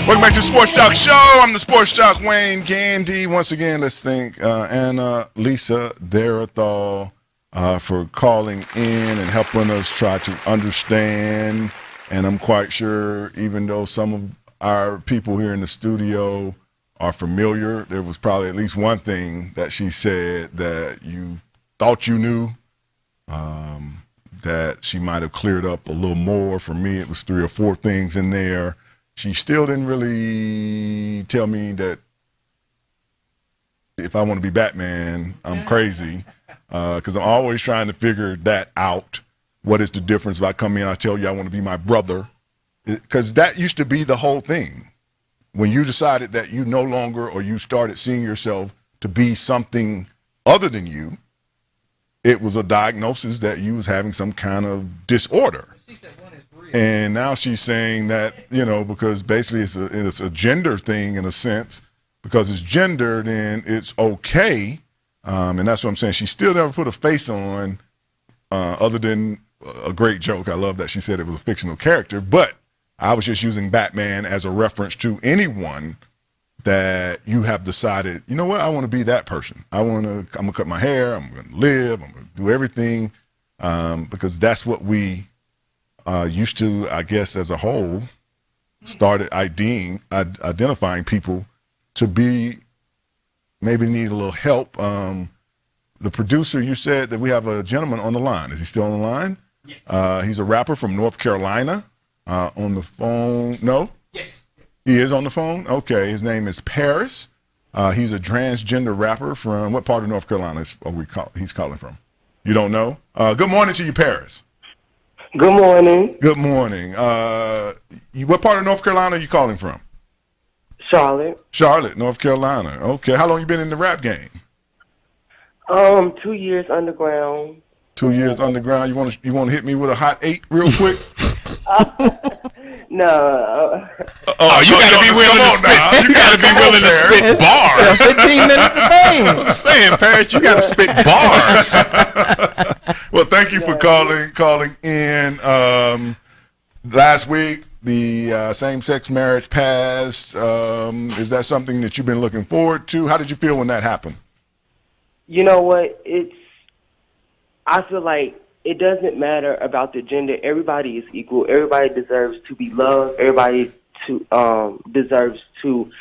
Welcome back to the Sports Joc Show. I'm the Sports Joc Wayne Gandy. Once again, let's thank Anna Lisa Darathal for calling in and helping us try to understand. And I'm quite sure, even though some of our people here in the studio are familiar, there was probably at least one thing that she said that you thought you knew, that she might have cleared up a little more. For me, it was 3 or 4 things in there. She still didn't really tell me that if I want to be Batman, I'm crazy, because I'm always trying to figure that out. What is the difference if I come in, I tell you I want to be my brother? Because that used to be the whole thing. When you decided that you no longer, or you started seeing yourself to be something other than you, it was a diagnosis that you was having some kind of disorder. She said one is real. And now she's saying that, because basically it's a gender thing in a sense. Because it's gender, then it's okay. And that's what I'm saying. She still never put a face on, other than a great joke. I love that she said it was a fictional character. But I was just using Batman as a reference to anyone that you have decided, you know what, I want to be that person. I'm going to cut my hair. I'm going to live. I'm going to do everything, because that's what we used to, I guess, as a whole, started identifying people to be, maybe need a little help. The producer, you said that we have a gentleman on the line. Is he still on the line? Yes. He's a rapper from North Carolina. On the phone. No? Yes. He is on the phone? Okay. His name is Paris. He's a transgender rapper from what part of North Carolina he's calling from? You don't know? Good morning to you, Paris. Good morning. Good morning. What part of North Carolina are you calling from? Charlotte. Charlotte, North Carolina. Okay. How long you been in the rap game? 2 years underground. 2 years underground. You want to hit me with a hot 8 real quick? No. Oh, you got to be willing to spit. You got to be willing to spit bars. 15 minutes a day. I'm saying, Paris, you got to spit bars. Well, thank you for calling in. Last week, the same-sex marriage passed. Is that something that you've been looking forward to? How did you feel when that happened? You know what? I feel like it doesn't matter about the gender. Everybody is equal. Everybody deserves to be loved. Everybody deserves to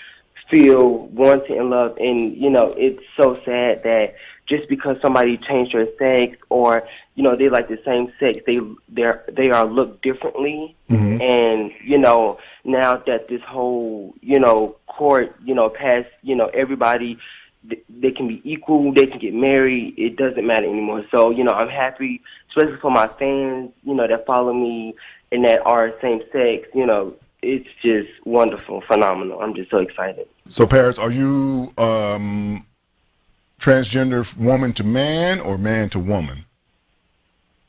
feel wanted and loved. And, it's so sad that just because somebody changed their sex, or, they like the same sex, they are looked differently. Mm-hmm. And, now that this whole, court, passed, everybody, they can be equal, they can get married, it doesn't matter anymore. So, I'm happy, especially for my fans, that follow me and that are same sex, it's just wonderful, phenomenal. I'm just so excited. So, Paris, are you transgender woman to man or man to woman?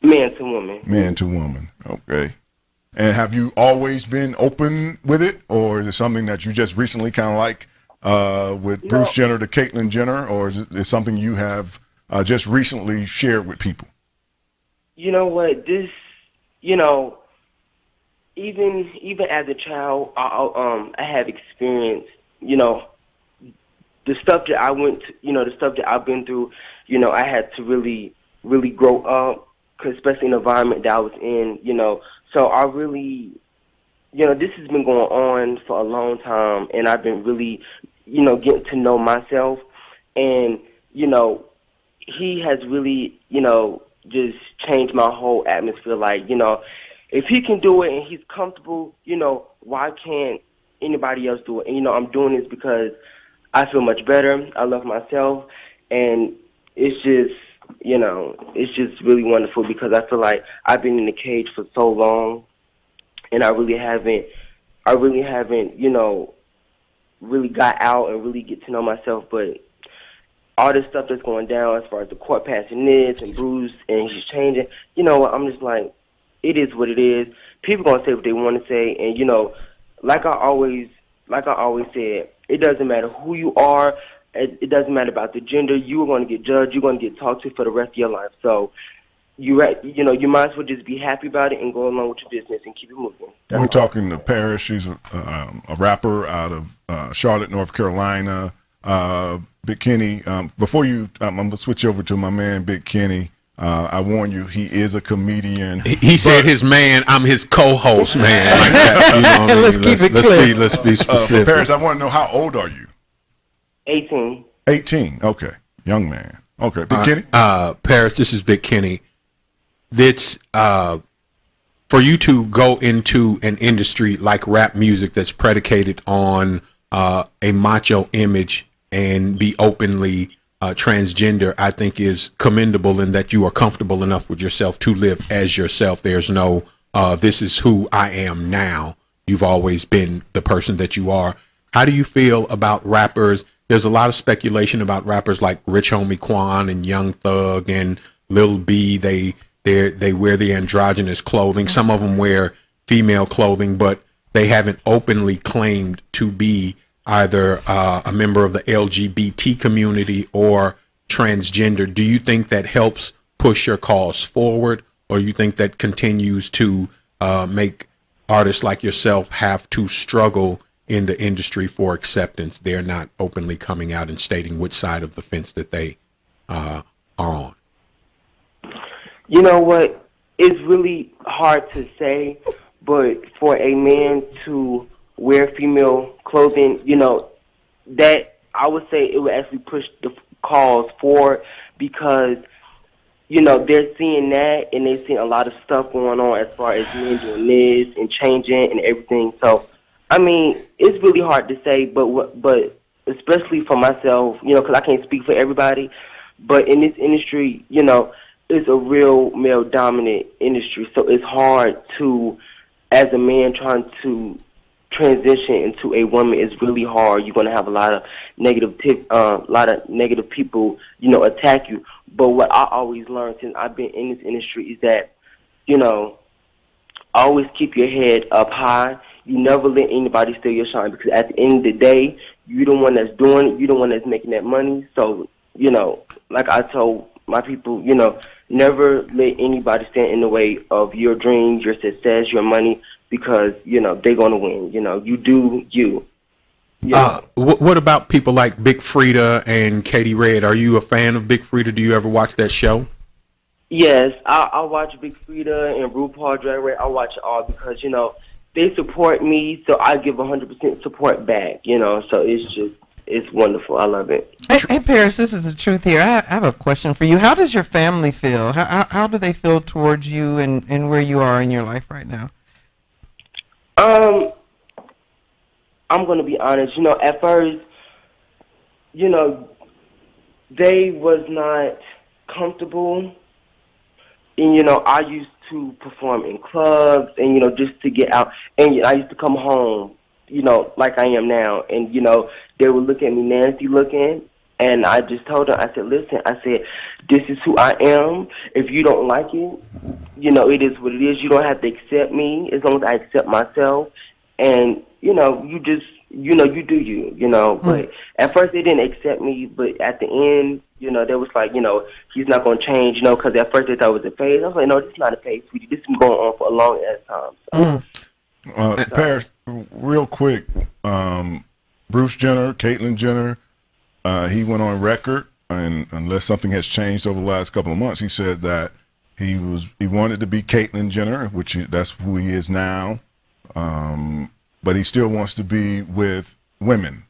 Man to woman. Man to woman, okay. And have you always been open with it, or is it something that you just recently kind of like, with Bruce Jenner to Caitlyn Jenner, or is it something you have just recently shared with people? You know what? This, even as a child, I have experienced, the stuff that I went to, the stuff that I've been through. I had to really, really grow up, 'cause especially in the environment that I was in. So I really, this has been going on for a long time, and I've been really, getting to know myself. And, he has really, just changed my whole atmosphere. Like, if he can do it and he's comfortable, why can't anybody else do it? And, I'm doing this because I feel much better. I love myself. And it's just, it's just really wonderful, because I feel like I've been in the cage for so long, and I really haven't, really got out and really get to know myself. But all this stuff that's going down, as far as the court passing this and Bruce and he's changing, I'm just like, it is what it is. People gonna say what they want to say, and like I always said, it doesn't matter who you are. It doesn't matter about the gender. You are going to get judged. You're going to get talked to for the rest of your life. So you might as well just be happy about it and go along with your business and keep it moving. We're talking to Paris. She's a rapper out of Charlotte, North Carolina. Big Kenny, before you, I'm going to switch over to my man, Big Kenny. I warn you, he is a comedian. He said his man, I'm his co-host, man. Like that, you know what I mean? Let's keep it clear. Let's be specific. Paris, I want to know, how old are you? 18. 18. Okay. Young man. Okay. Big Kenny? Paris, this is Big Kenny. That's for you to go into an industry like rap music that's predicated on a macho image and be openly transgender, I think is commendable in that you are comfortable enough with yourself to live as yourself. There's no, this is who I am now. You've always been the person that you are. How do you feel about rappers? There's a lot of speculation about rappers like Rich Homie Quan and Young Thug and Lil B. They wear the androgynous clothing. Some of them wear female clothing, but they haven't openly claimed to be either a member of the LGBT community or transgender. Do you think that helps push your cause forward, or you think that continues to make artists like yourself have to struggle in the industry for acceptance? They're not openly coming out and stating which side of the fence that they are on. You know what? It's really hard to say, but for a man to wear female clothing, that I would say it would actually push the cause forward because, they're seeing that and they're seeing a lot of stuff going on as far as men doing this and changing and everything. So, I mean, it's really hard to say, but especially for myself, because I can't speak for everybody, but in this industry, it's a real male-dominant industry, so it's hard to, as a man trying to transition into a woman, it's really hard. You're going to have a lot of negative people, attack you. But what I always learned since I've been in this industry is that, always keep your head up high. You never let anybody steal your shine because at the end of the day, you're the one that's doing it. You're the one that's making that money. So, like I told my people, never let anybody stand in the way of your dreams, your success, your money, because, they're going to win. You do you. What about people like Big Frida and Katie Red? Are you a fan of Big Frida? Do you ever watch that show? Yes, I watch Big Frida and RuPaul Drag Race. I watch it all because, they support me, so I give 100% support back, so it's wonderful. I love it. Hey, Paris, this is the truth here. I have a question for you. How does your family feel? How do they feel towards you and where you are in your life right now? I'm going to be honest. At first, they was not comfortable. And, I used to perform in clubs and, just to get out. And I used to come home, like I am now. And, they would look at me nasty looking. And I just told them, I said, listen, this is who I am. If you don't like it, it is what it is. You don't have to accept me as long as I accept myself. And, you just, you do you, But at first they didn't accept me. But at the end, they was like, he's not going to change, because at first they thought it was a phase. I was like, no, this is not a phase, sweetie. This has been going on for a long ass time. So. Paris, real quick, Bruce Jenner, Caitlyn Jenner, he went on record, and unless something has changed over the last couple of months, he said that he wanted to be Caitlyn Jenner, that's who he is now, but he still wants to be with women.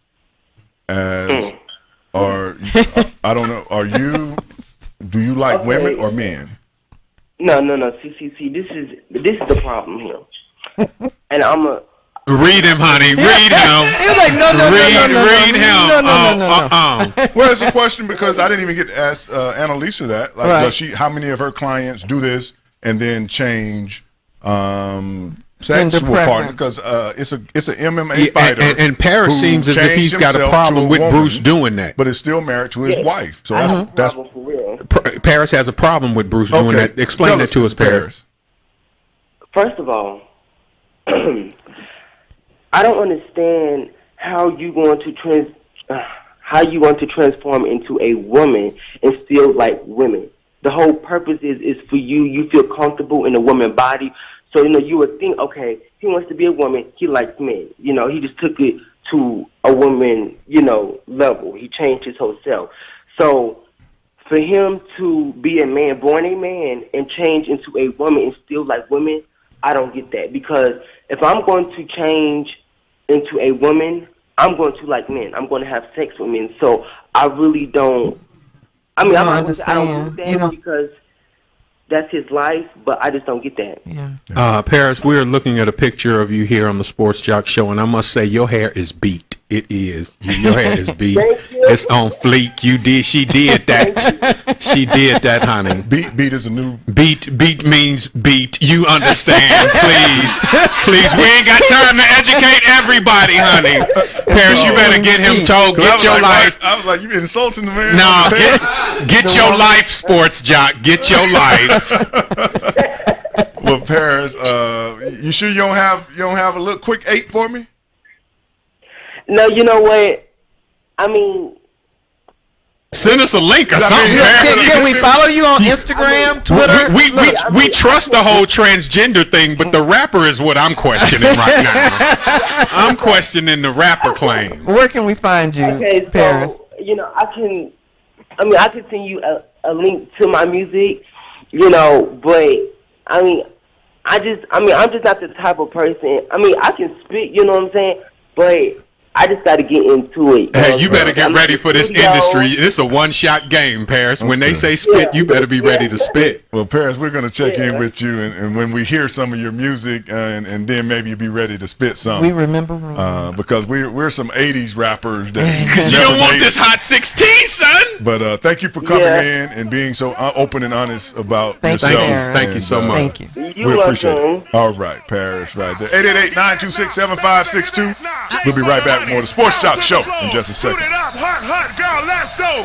I don't know. Do you like women or men? No. See. This is the problem here, and Read him, honey. Read him. He was like, no. Read him. No. Well, it's a question because I didn't even get to ask Annalisa that. Like, Right. how many of her clients do this and then change sexual partner? Because it's an MMA fighter. And Paris who seems as if he's changed got a himself problem to with woman, Bruce doing that. but is still married to his wife. So that's problem for real. Paris has a problem with Bruce doing that. Explain Tell that us to this, us, Paris. First of all, I don't understand how you want to transform into a woman and still like women. the whole purpose is for you feel comfortable in a woman's body. So, you would think, okay, he wants to be a woman, he likes men. He just took it to a woman, level. He changed his whole self. So for him to be a man, born a man, and change into a woman and still like women, I don't get that. Because if I'm going to change into a woman, I'm going to like men. I'm going to have sex with men. So I really don't. I mean, I don't understand because that's his life, but I just don't get that. Yeah. Paris, we're looking at a picture of you here on the Sports Joc Show, and I must say your hair is beat. It is. Your hair is beat. It's on fleek. She did that. She did that, honey. Beat is a new beat means beat. You understand, please. We ain't got time to educate everybody, honey. Paris, you better get him told. Get your life. I was like, you insulting the man. No, get your life, Sports Joc. Get your life. Well, Paris, you sure you don't have a little quick 8 for me? No, you know what? I mean, send us a link or something. Can we follow you on Instagram, Twitter? We trust the whole transgender thing, but the rapper is what I'm questioning right now. I'm questioning the rapper claim. Where can we find you, okay, Paris? So, I can send you a link to my music, but I'm just not the type of person. I mean, I can spit, you know what I'm saying, but I just got to get into it. Hey, you better get ready for this industry. It's a one-shot game, Paris. When they say spit, you better be ready to spit. Well, Paris, we're going to check in with you, and when we hear some of your music, and then maybe you'll be ready to spit some. We remember. Because we're some 80s rappers. Because you don't want this hot 16, son. But thank you for coming in and being so open and honest about yourself. Thank you so much. Thank you. We appreciate it. All right, Paris, right there. 888-926-7562. We'll be right back with more of the Sports Joc Show in just a second. Hot, girl, let's go.